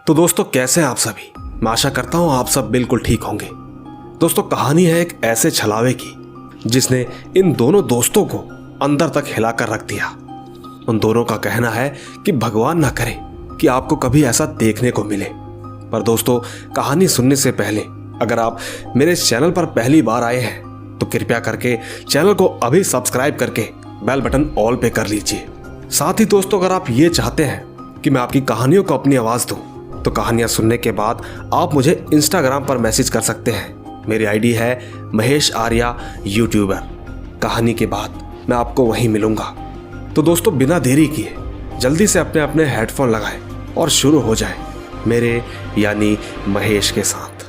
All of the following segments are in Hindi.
तो दोस्तों कैसे हैं आप सभी। मैं आशा करता हूं आप सब बिल्कुल ठीक होंगे। दोस्तों कहानी है एक ऐसे छलावे की जिसने इन दोनों दोस्तों को अंदर तक हिलाकर रख दिया। उन दोनों का कहना है कि भगवान ना करे कि आपको कभी ऐसा देखने को मिले। पर दोस्तों कहानी सुनने से पहले अगर आप मेरे इस चैनल पर पहली बार आए हैं तो कृपया करके चैनल को अभी सब्सक्राइब करके बेल बटन ऑल पे कर लीजिए। साथ ही दोस्तों अगर आप ये चाहते हैं कि मैं आपकी कहानियों को अपनी आवाज़ दूं तो कहानियां सुनने के बाद आप मुझे इंस्टाग्राम पर मैसेज कर सकते हैं। मेरी आईडी है महेश आर्या यूट्यूबर। कहानी के बाद मैं आपको वहीं मिलूंगा। तो दोस्तों बिना देरी किए जल्दी से अपने अपने हेडफोन लगाएं और शुरू हो जाए मेरे यानी महेश के साथ।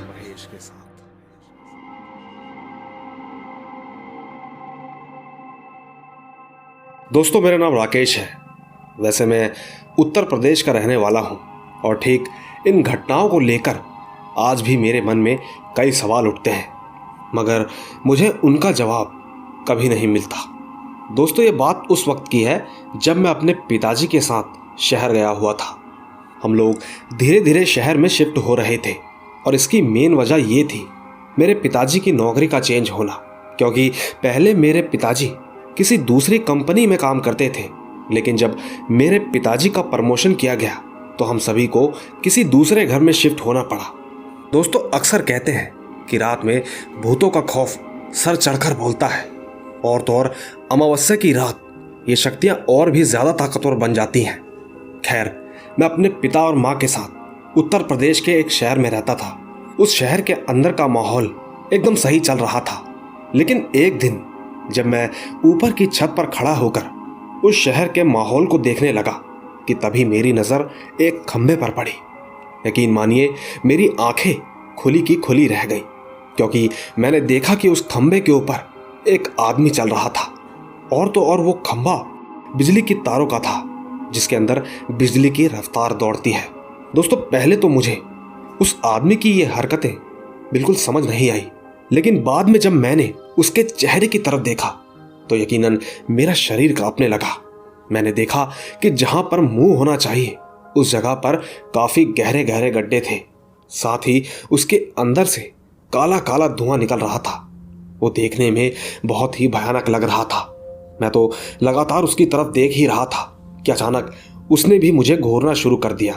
दोस्तों मेरा नाम राकेश है। वैसे मैं उत्तर प्रदेश का रहने वाला हूं और ठीक इन घटनाओं को लेकर आज भी मेरे मन में कई सवाल उठते हैं, मगर मुझे उनका जवाब कभी नहीं मिलता। दोस्तों ये बात उस वक्त की है जब मैं अपने पिताजी के साथ शहर गया हुआ था। हम लोग धीरे धीरे शहर में शिफ्ट हो रहे थे और इसकी मेन वजह ये थी मेरे पिताजी की नौकरी का चेंज होना, क्योंकि पहले मेरे पिताजी किसी दूसरी कंपनी में काम करते थे, लेकिन जब मेरे पिताजी का प्रमोशन किया गया तो हम सभी को किसी दूसरे घर में शिफ्ट होना पड़ा। दोस्तों अक्सर कहते हैं कि रात में भूतों का खौफ सर चढ़कर बोलता है, और तो और अमावस्या की रात ये शक्तियां और भी ज्यादा ताकतवर बन जाती हैं। खैर मैं अपने पिता और माँ के साथ उत्तर प्रदेश के एक शहर में रहता था। उस शहर के अंदर का माहौल एकदम सही चल रहा था, लेकिन एक दिन जब मैं ऊपर की छत पर खड़ा होकर उस शहर के माहौल को देखने लगा कि तभी मेरी नज़र एक खंभे पर पड़ी। यकीन मानिए मेरी आंखें खुली की खुली रह गई, क्योंकि मैंने देखा कि उस खंभे के ऊपर एक आदमी चल रहा था, और तो और वो खंभा बिजली की तारों का था जिसके अंदर बिजली की रफ्तार दौड़ती है। दोस्तों पहले तो मुझे उस आदमी की ये हरकतें बिल्कुल समझ नहीं आई, लेकिन बाद में जब मैंने उसके चेहरे की तरफ देखा तो यकीनन मेरा शरीर कांपने लगा। मैंने देखा कि जहां पर मुंह होना चाहिए उस जगह पर काफी गहरे गहरे गड्ढे थे। साथ ही उसके अंदर से काला काला धुआं निकल रहा था। वो देखने में बहुत ही भयानक लग रहा था। मैं तो लगातार उसकी तरफ देख ही रहा था कि अचानक उसने भी मुझे घूरना शुरू कर दिया।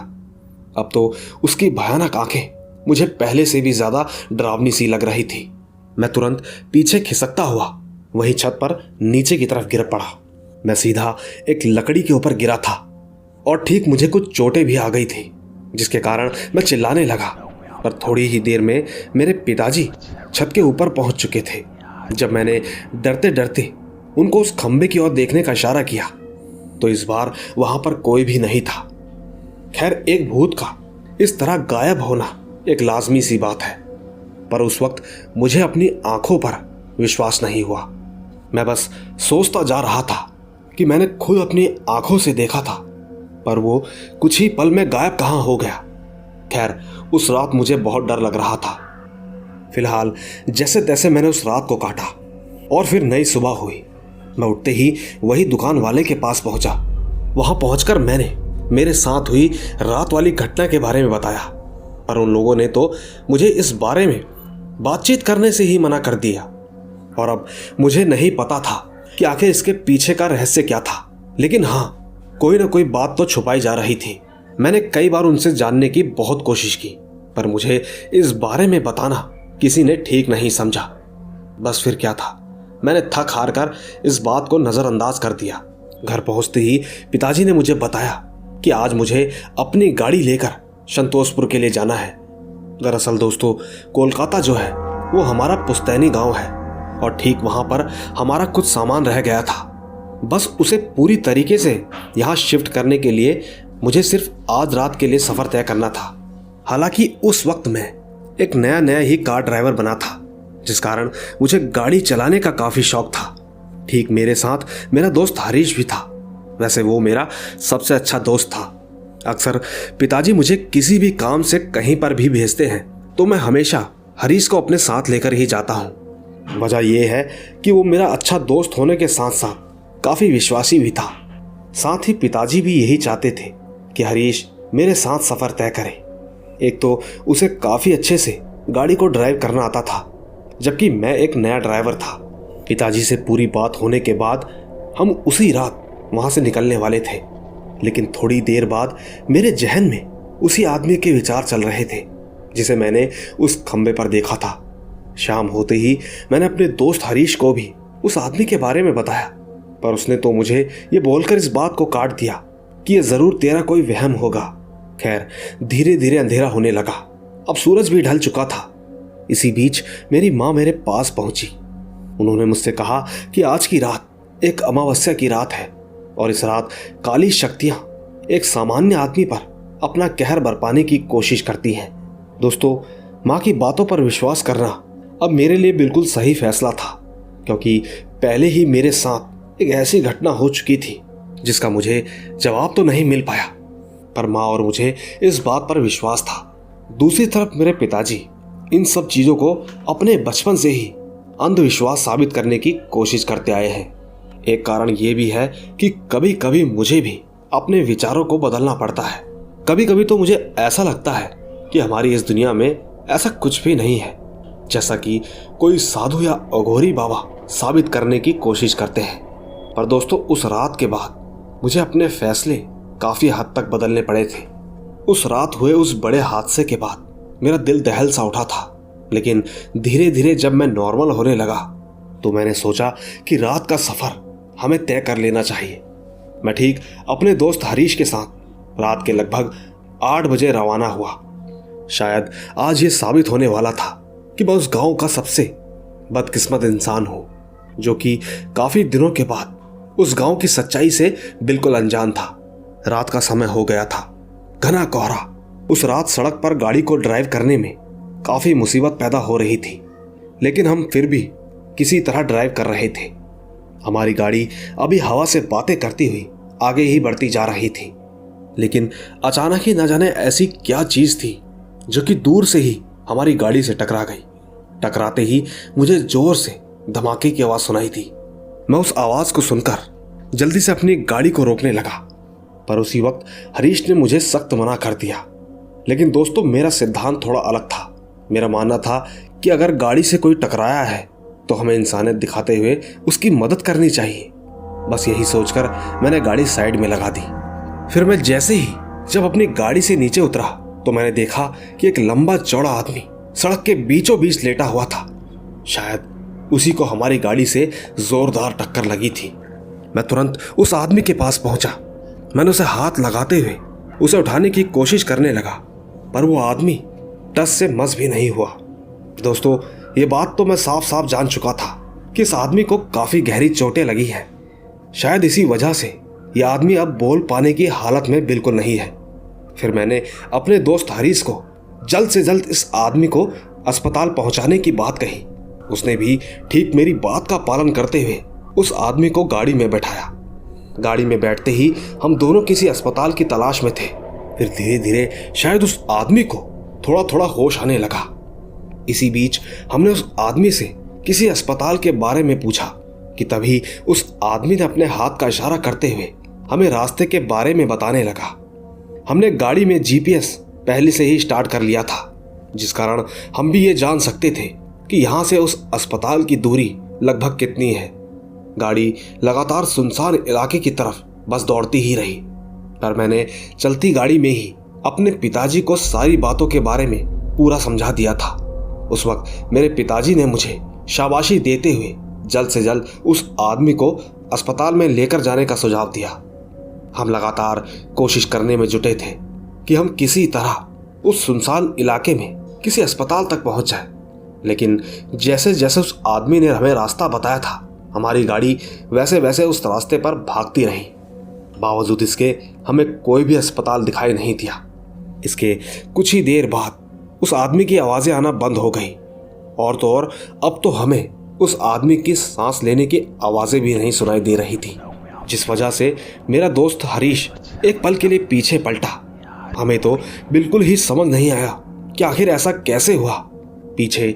अब तो उसकी भयानक आंखें मुझे पहले से भी ज्यादा डरावनी सी लग रही थी। मैं तुरंत पीछे खिसकता हुआ वही छत पर नीचे की तरफ गिर पड़ा। मैं सीधा एक लकड़ी के ऊपर गिरा था और ठीक मुझे कुछ चोटें भी आ गई थी, जिसके कारण मैं चिल्लाने लगा। पर थोड़ी ही देर में मेरे पिताजी छत के ऊपर पहुंच चुके थे। जब मैंने डरते डरते उनको उस खंबे की ओर देखने का इशारा किया तो इस बार वहां पर कोई भी नहीं था। खैर एक भूत का इस तरह गायब होना एक लाजमी सी बात है, पर उस वक्त मुझे अपनी आंखों पर विश्वास नहीं हुआ। मैं बस सोचता जा रहा था कि मैंने खुद अपनी आंखों से देखा था, पर वो कुछ ही पल में गायब कहाँ हो गया। खैर उस रात मुझे बहुत डर लग रहा था। फिलहाल जैसे तैसे मैंने उस रात को काटा और फिर नई सुबह हुई। मैं उठते ही वही दुकान वाले के पास पहुंचा। वहां पहुंचकर मैंने मेरे साथ हुई रात वाली घटना के बारे में बताया, पर उन लोगों ने तो मुझे इस बारे में बातचीत करने से ही मना कर दिया। और अब मुझे नहीं पता था कि आखिर इसके पीछे का रहस्य क्या था, लेकिन हाँ कोई ना कोई बात तो छुपाई जा रही थी। मैंने कई बार उनसे जानने की बहुत कोशिश की, पर मुझे इस बारे में बताना किसी ने ठीक नहीं समझा। बस फिर क्या था, मैंने थक हार कर इस बात को नज़रअंदाज कर दिया। घर पहुंचते ही पिताजी ने मुझे बताया कि आज मुझे अपनी गाड़ी लेकर संतोषपुर के लिए जाना है। दरअसल दोस्तों कोलकाता जो है वो हमारा पुश्तैनी गांव है और ठीक वहां पर हमारा कुछ सामान रह गया था। बस उसे पूरी तरीके से यहाँ शिफ्ट करने के लिए मुझे सिर्फ आज रात के लिए सफ़र तय करना था। हालांकि उस वक्त मैं एक नया नया ही कार ड्राइवर बना था, जिस कारण मुझे गाड़ी चलाने का काफ़ी शौक था। ठीक मेरे साथ मेरा दोस्त हरीश भी था। वैसे वो मेरा सबसे अच्छा दोस्त था। अक्सर पिताजी मुझे किसी भी काम से कहीं पर भी भेजते हैं तो मैं हमेशा हरीश को अपने साथ लेकर ही जाता हूँ। वजह यह है कि वो मेरा अच्छा दोस्त होने के साथ साथ काफ़ी विश्वासी भी था। साथ ही पिताजी भी यही चाहते थे कि हरीश मेरे साथ सफ़र तय करे। एक तो उसे काफ़ी अच्छे से गाड़ी को ड्राइव करना आता था, जबकि मैं एक नया ड्राइवर था। पिताजी से पूरी बात होने के बाद हम उसी रात वहाँ से निकलने वाले थे, लेकिन थोड़ी देर बाद मेरे जहन में उसी आदमी के विचार चल रहे थे जिसे मैंने उस खंबे पर देखा था। शाम होते ही मैंने अपने दोस्त हरीश को भी उस आदमी के बारे में बताया, पर उसने तो मुझे ये बोलकर इस बात को काट दिया कि ये ज़रूर तेरा कोई वहम होगा। खैर, धीरे धीरे अंधेरा होने लगा। अब सूरज भी ढल चुका था। इसी बीच मेरी माँ मेरे पास पहुंची। उन्होंने मुझसे कहा कि आज की रात एक अमावस्या की रात है और इस रात काली शक्तियां एक सामान्य आदमी पर अपना कहर बरपाने की कोशिश करती हैं। दोस्तों, माँ की बातों पर विश्वास करना अब मेरे लिए बिल्कुल सही फैसला था, क्योंकि पहले ही मेरे साथ एक ऐसी घटना हो चुकी थी जिसका मुझे जवाब तो नहीं मिल पाया, पर माँ और मुझे इस बात पर विश्वास था। दूसरी तरफ मेरे पिताजी इन सब चीज़ों को अपने बचपन से ही अंधविश्वास साबित करने की कोशिश करते आए हैं। एक कारण ये भी है कि कभी कभी मुझे भी अपने विचारों को बदलना पड़ता है। कभी कभी तो मुझे ऐसा लगता है कि हमारी इस दुनिया में ऐसा कुछ भी नहीं है, जैसा कि कोई साधु या अघोरी बाबा साबित करने की कोशिश करते हैं। पर दोस्तों, उस रात के बाद मुझे अपने फैसले काफ़ी हद तक बदलने पड़े थे। उस रात हुए उस बड़े हादसे के बाद मेरा दिल दहल सा उठा था, लेकिन धीरे धीरे जब मैं नॉर्मल होने लगा तो मैंने सोचा कि रात का सफ़र हमें तय कर लेना चाहिए। मैं ठीक अपने दोस्त हरीश के साथ रात के लगभग 8 बजे रवाना हुआ। शायद आज ये साबित होने वाला था कि मैं उस गांव का सबसे बदकिस्मत इंसान हूँ, जो कि काफ़ी दिनों के बाद उस गांव की सच्चाई से बिल्कुल अनजान था। रात का समय हो गया था, घना कोहरा। उस रात सड़क पर गाड़ी को ड्राइव करने में काफ़ी मुसीबत पैदा हो रही थी, लेकिन हम फिर भी किसी तरह ड्राइव कर रहे थे। हमारी गाड़ी अभी हवा से बातें करती हुई आगे ही बढ़ती जा रही थी, लेकिन अचानक ही न जाने ऐसी क्या चीज़ थी जो कि दूर से ही हमारी गाड़ी से टकरा गई। टकराते ही मुझे जोर से धमाके की आवाज़ सुनाई दी। मैं उस आवाज़ को सुनकर जल्दी से अपनी गाड़ी को रोकने लगा, पर उसी वक्त हरीश ने मुझे सख्त मना कर दिया। लेकिन दोस्तों, मेरा सिद्धांत थोड़ा अलग था। मेरा मानना था कि अगर गाड़ी से कोई टकराया है तो हमें इंसानियत दिखाते हुए उसकी मदद करनी चाहिए। बस यही सोचकर मैंने गाड़ी साइड में लगा दी। फिर मैं जैसे ही जब अपनी गाड़ी से नीचे उतरा तो मैंने देखा कि एक लंबा चौड़ा आदमी सड़क के बीचों बीच लेटा हुआ था। शायद उसी को हमारी गाड़ी से जोरदार टक्कर लगी थी। मैं तुरंत उस आदमी के पास पहुंचा। मैंने उसे हाथ लगाते हुए उसे उठाने की कोशिश करने लगा, पर वो आदमी टस से मस भी नहीं हुआ। दोस्तों, ये बात तो मैं साफ साफ जान चुका था कि इस आदमी को काफ़ी गहरी चोटें लगी हैं। शायद इसी वजह से यह आदमी अब बोल पाने की हालत में बिल्कुल नहीं है। फिर मैंने अपने दोस्त हरीश को जल्द से जल्द इस आदमी को अस्पताल पहुंचाने की बात कही। उसने भी ठीक मेरी बात का पालन करते हुए उस आदमी को गाड़ी में बैठाया। गाड़ी में बैठते ही हम दोनों किसी अस्पताल की तलाश में थे। फिर धीरे धीरे शायद उस आदमी को थोड़ा थोड़ा होश आने लगा। इसी बीच हमने उस आदमी से किसी अस्पताल के बारे में पूछा कि तभी उस आदमी ने अपने हाथ का इशारा करते हुए हमें रास्ते के बारे में बताने लगा। हमने गाड़ी में जीपीएस पहले से ही स्टार्ट कर लिया था, जिस कारण हम भी ये जान सकते थे कि यहाँ से उस अस्पताल की दूरी लगभग कितनी है। गाड़ी लगातार सुनसान इलाके की तरफ बस दौड़ती ही रही, पर मैंने चलती गाड़ी में ही अपने पिताजी को सारी बातों के बारे में पूरा समझा दिया था। उस वक्त मेरे पिताजी ने मुझे शाबाशी देते हुए जल्द से जल्द उस आदमी को अस्पताल में लेकर जाने का सुझाव दिया। हम लगातार कोशिश करने में जुटे थे कि हम किसी तरह उस सुनसान इलाके में किसी अस्पताल तक पहुंच जाए, लेकिन जैसे जैसे उस आदमी ने हमें रास्ता बताया था, हमारी गाड़ी वैसे वैसे उस रास्ते पर भागती रही। बावजूद इसके हमें कोई भी अस्पताल दिखाई नहीं दिया। इसके कुछ ही देर बाद उस आदमी की आवाज़ें आना बंद हो गई, और तो और अब तो हमें उस आदमी की सांस लेने की आवाज़ें भी नहीं सुनाई दे रही थी, जिस वजह से मेरा दोस्त हरीश एक पल के लिए पीछे पलटा। हमें तो बिल्कुल ही समझ नहीं आया कि आखिर ऐसा कैसे हुआ। पीछे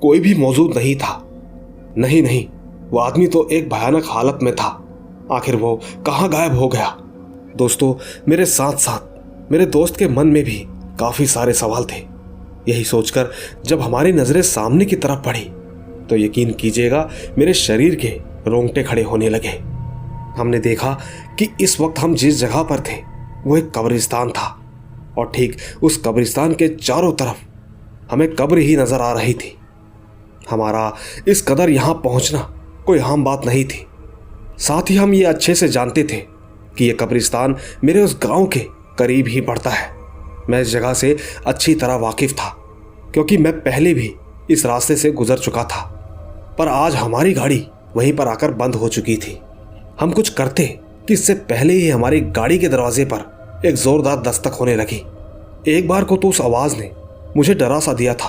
कोई भी मौजूद नहीं था। नहीं, वो आदमी तो एक भयानक हालत में था। आखिर वो कहाँ गायब हो गया। दोस्तों, मेरे साथ साथ मेरे दोस्त के मन में भी काफ़ी सारे सवाल थे। यही सोचकर जब हमारी नज़रें सामने की तरफ पड़ी तो यकीन कीजिएगा मेरे शरीर के रोंगटे खड़े होने लगे। हमने देखा कि इस वक्त हम जिस जगह पर थे वो एक कब्रिस्तान था और ठीक उस कब्रिस्तान के चारों तरफ हमें कब्र ही नज़र आ रही थी। हमारा इस कदर यहाँ पहुँचना कोई आम बात नहीं थी। साथ ही हम ये अच्छे से जानते थे कि ये कब्रिस्तान मेरे उस गांव के करीब ही पड़ता है। मैं इस जगह से अच्छी तरह वाकिफ था क्योंकि मैं पहले भी इस रास्ते से गुजर चुका था, पर आज हमारी गाड़ी वहीं पर आकर बंद हो चुकी थी। हम कुछ करते कि इससे पहले ही हमारी गाड़ी के दरवाजे पर एक जोरदार दस्तक होने लगी। एक बार को तो उस आवाज़ ने मुझे डरा सा दिया था,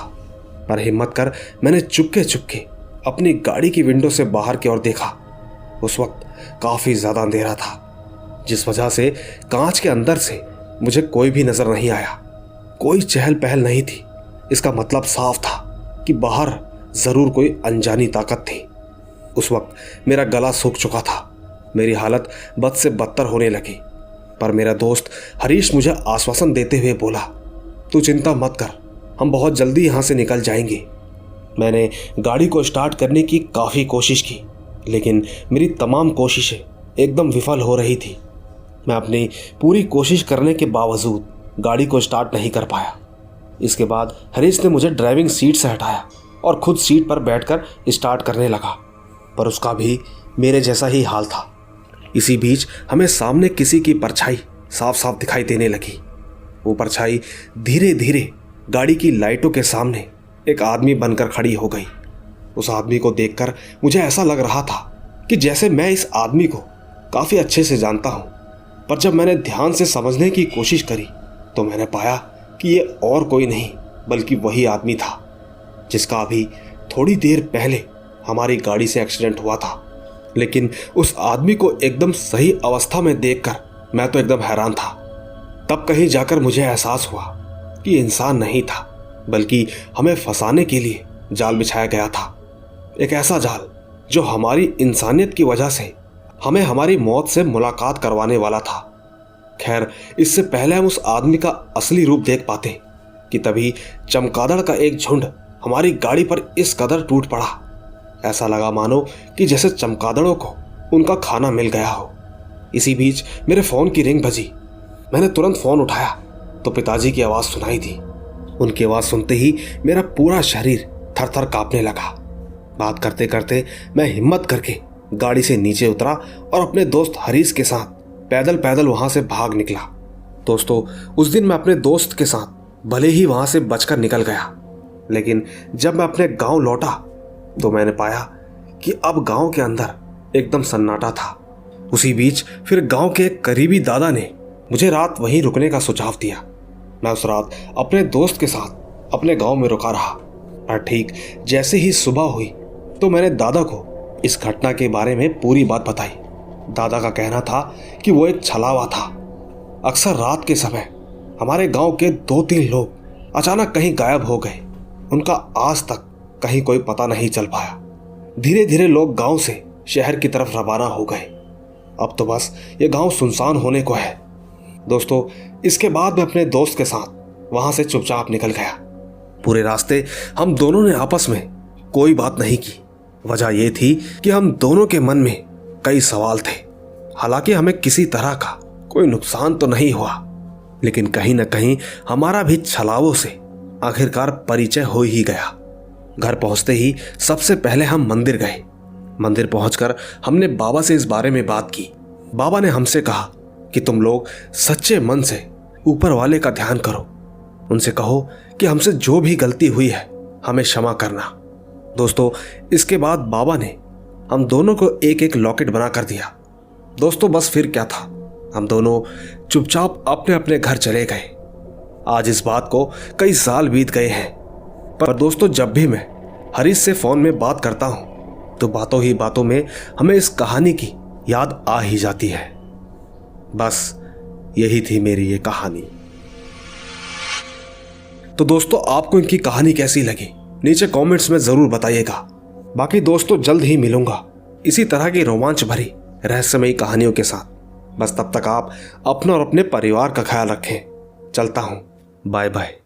पर हिम्मत कर मैंने चुपके चुपके अपनी गाड़ी की विंडो से बाहर की ओर देखा। उस वक्त काफ़ी ज़्यादा अंधेरा था, जिस वजह से कांच के अंदर से मुझे कोई भी नज़र नहीं आया। कोई चहल पहल नहीं थी। इसका मतलब साफ था कि बाहर ज़रूर कोई अनजानी ताकत थी। उस वक्त मेरा गला सूख चुका था। मेरी हालत बद से बदतर होने लगी, पर मेरा दोस्त हरीश मुझे आश्वासन देते हुए बोला, तू चिंता मत कर, हम बहुत जल्दी यहाँ से निकल जाएंगे। मैंने गाड़ी को स्टार्ट करने की काफ़ी कोशिश की, लेकिन मेरी तमाम कोशिशें एकदम विफल हो रही थी। मैं अपनी पूरी कोशिश करने के बावजूद गाड़ी को स्टार्ट नहीं कर पाया। इसके बाद हरीश ने मुझे ड्राइविंग सीट से हटाया और खुद सीट पर बैठकर स्टार्ट करने लगा, पर उसका भी मेरे जैसा ही हाल था। इसी बीच हमें सामने किसी की परछाई साफ साफ दिखाई देने लगी। वो परछाई धीरे धीरे गाड़ी की लाइटों के सामने एक आदमी बनकर खड़ी हो गई। उस आदमी को देखकर मुझे ऐसा लग रहा था कि जैसे मैं इस आदमी को काफ़ी अच्छे से जानता हूँ, पर जब मैंने ध्यान से समझने की कोशिश करी तो मैंने पाया कि ये और कोई नहीं बल्कि वही आदमी था जिसका अभी थोड़ी देर पहले हमारी गाड़ी से एक्सीडेंट हुआ था। लेकिन उस आदमी को एकदम सही अवस्था में देखकर मैं तो एकदम हैरान था। तब कहीं जाकर मुझे एहसास हुआ कि इंसान नहीं था बल्कि हमें फंसाने के लिए जाल बिछाया गया था। एक ऐसा जाल जो हमारी इंसानियत की वजह से हमें हमारी मौत से मुलाकात करवाने वाला था। खैर, इससे पहले हम उस आदमी का असली रूप देख पाते कि तभी चमगादड़ का एक झुंड हमारी गाड़ी पर इस कदर टूट पड़ा। ऐसा लगा मानो कि जैसे चमगादड़ों को उनका खाना मिल गया हो। इसी बीच मेरे फ़ोन की रिंग बजी। मैंने तुरंत फ़ोन उठाया तो पिताजी की आवाज़ सुनाई दी। उनकी आवाज़ सुनते ही मेरा पूरा शरीर थर थर काँपने लगा। बात करते करते मैं हिम्मत करके गाड़ी से नीचे उतरा और अपने दोस्त हरीश के साथ पैदल पैदल वहाँ से भाग निकला। दोस्तों, उस दिन मैं अपने दोस्त के साथ भले ही वहाँ से बचकर निकल गया, लेकिन जब मैं अपने गांव लौटा तो मैंने पाया कि अब गांव के अंदर एकदम सन्नाटा था। उसी बीच फिर गांव के एक करीबी दादा ने मुझे रात वहीं रुकने का सुझाव दिया। मैं उस रात अपने दोस्त के साथ अपने गांव में रुका रहा, और ठीक जैसे ही सुबह हुई तो मैंने दादा को इस घटना के बारे में पूरी बात बताई। दादा का कहना था कि वो एक छलावा था। अक्सर रात के समय हमारे गांव के 2-3 लोग अचानक कहीं गायब हो गए। उनका आज तक कहीं कोई पता नहीं चल पाया। धीरे धीरे लोग गांव से शहर की तरफ रवाना हो गए। अब तो बस ये गांव सुनसान होने को है। दोस्तों, इसके बाद मैं अपने दोस्त के साथ वहां से चुपचाप निकल गया। पूरे रास्ते हम दोनों ने आपस में कोई बात नहीं की। वजह यह थी कि हम दोनों के मन में कई सवाल थे। हालांकि हमें किसी तरह का कोई नुकसान तो नहीं हुआ, लेकिन कहीं न कहीं हमारा भी छलावों से आखिरकार परिचय हो ही गया। घर पहुंचते ही सबसे पहले हम मंदिर गए। मंदिर पहुंचकर हमने बाबा से इस बारे में बात की। बाबा ने हमसे कहा कि तुम लोग सच्चे मन से ऊपर वाले का ध्यान करो। उनसे कहो कि हमसे जो भी गलती हुई है हमें क्षमा करना। दोस्तों, इसके बाद बाबा ने हम दोनों को एक एक लॉकेट बना कर दिया। दोस्तों, बस फिर क्या था, हम दोनों चुपचाप अपने अपने घर चले गए। आज इस बात को कई साल बीत गए हैं, पर दोस्तों, जब भी मैं हरीश से फ़ोन में बात करता हूँ तो बातों ही बातों में हमें इस कहानी की याद आ ही जाती है। बस यही थी मेरी ये कहानी। तो दोस्तों, आपको इनकी कहानी कैसी लगी नीचे कमेंट्स में ज़रूर बताइएगा। बाकी दोस्तों, जल्द ही मिलूंगा इसी तरह की रोमांच भरी रहस्यमयी कहानियों के साथ। बस तब तक आप अपना और अपने परिवार का ख्याल रखें। चलता हूँ। Bye bye.